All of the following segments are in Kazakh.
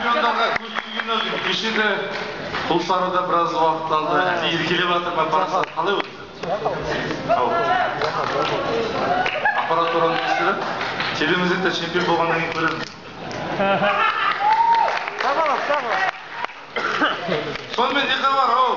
чемпиондарға көз түйгеннен кейін кеше де бұл сарада біраз уақыт алды. Еркелеп жатыр ма барса қалай өтті? Аппаратураның кісілері телевизорда чемпион болғаннан кейін көреміз. Сонымен не хабар, ау?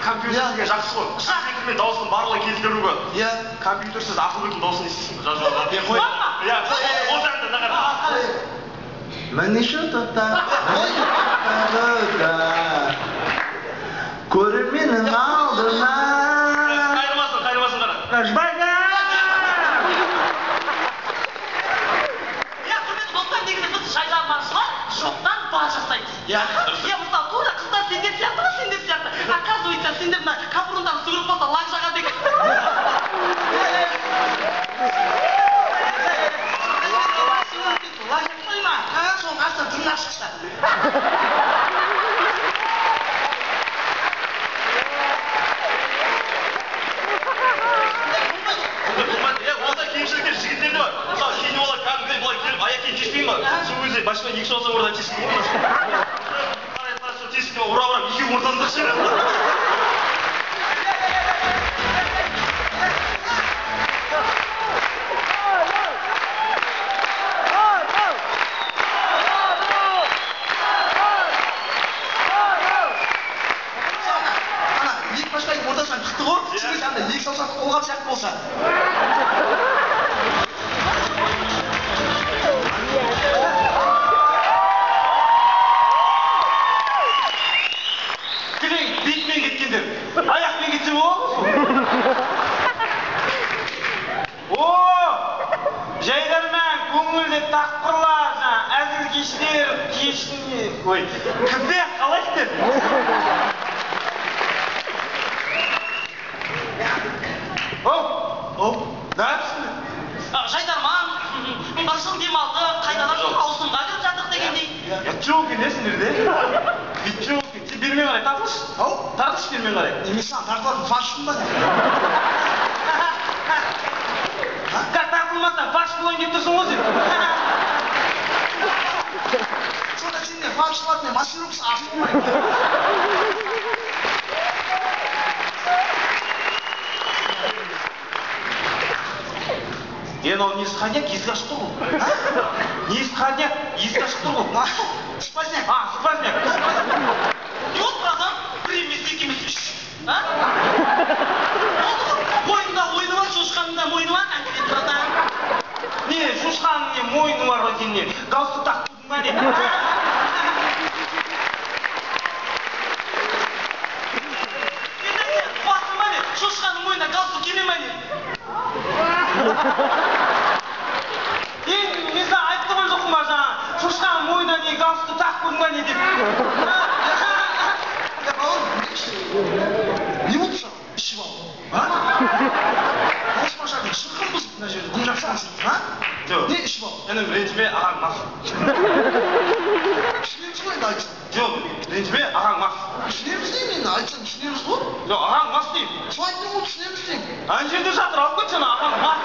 Компьютерге жақсы ғой. Компьютермен дауысын барлығы келтіруге. Иә, компьютерсіз ақылбектің дауысын естисің. Жазуға. Қой. Иә, ол жағында нағар. Міне шотта. Көрерменнің алдына. Қайырмасын қара. Қашбайға. Иә, құрметті достар, негізі біз жайдарманшылар жоқтан бар жасаймыз. Иә, мысалы, тура қыздар сендер сияқты ма, сендер сияқты. Оказывается, сендер мына капурындағы сүгіріп болса лақ жаға деген. Лақ жақпай ма? Соның астынан тырнақ шықса. Кемшіліктер жігіттерде бар. Мысалы, кейде олар кәдімгі былай келіп аяқ кейін тиіспейді ма? Сол кезде баспен екі соқсаң орда тиіспейді ма? Қарай сол тиіспейді ма? Ұра-ұра екеуі ортасында шығарады. Екі башқа ортасынан қықты ғой, ішінде сәнді екі саусақты қолғап сияқты болса. Кілең, бетмен кеткендер. Аяқпен кетсе ол? Жайдарман, көңілді тақпырлар, әзіл кештер, кешіне... Ой, кізде қалайсыздар? Да, түсінді. Жайдарман, бір жыл демалды, қайдадан соң ауысымға кіріп жатық дегендей. Жоқ емесіңдер де. Жоқ, сен бермен қарай тартылшы. Тартылшы бермен қарай. Емесан, тартылатын фаршпын ба? Тартылмастан фарш болайын деп тұрсың ғой сен. Сонда сендер фаршылармен массировкасы ашып қоймай. Ол несханяк есік ашып тұр ғой. Несханяк есік ашып тұр ғой. Сквозняк. Сквозняк. Вот, братан, премия екеуміз үш. Мойнында ойыны бар, шошқанында мойыны бар, әңгіме, братан. Не, шошқаның не мойны бар ғой сен не? Галстук тақып тұрдың ба не? Басыма не, шошқаның мойнына галстук келе ма не? Мен саған айтты ғой жоқпын ба жаңа? Шошқаның мойнына не галстук тақып көрдің ба не деп? жоқ Не ішіп ал? інім ренжіме ағаң мас Ішінеміз ғой енді айтсам. жоқ ренжіме ағаң мас Ішінеміз деймін енді айтсам ішінеміз ғой. жоқ ағаң мас деймін Сол айттым ғой ішінеміз деймін. ана жерде жатыр алып кетші ана ағаң мас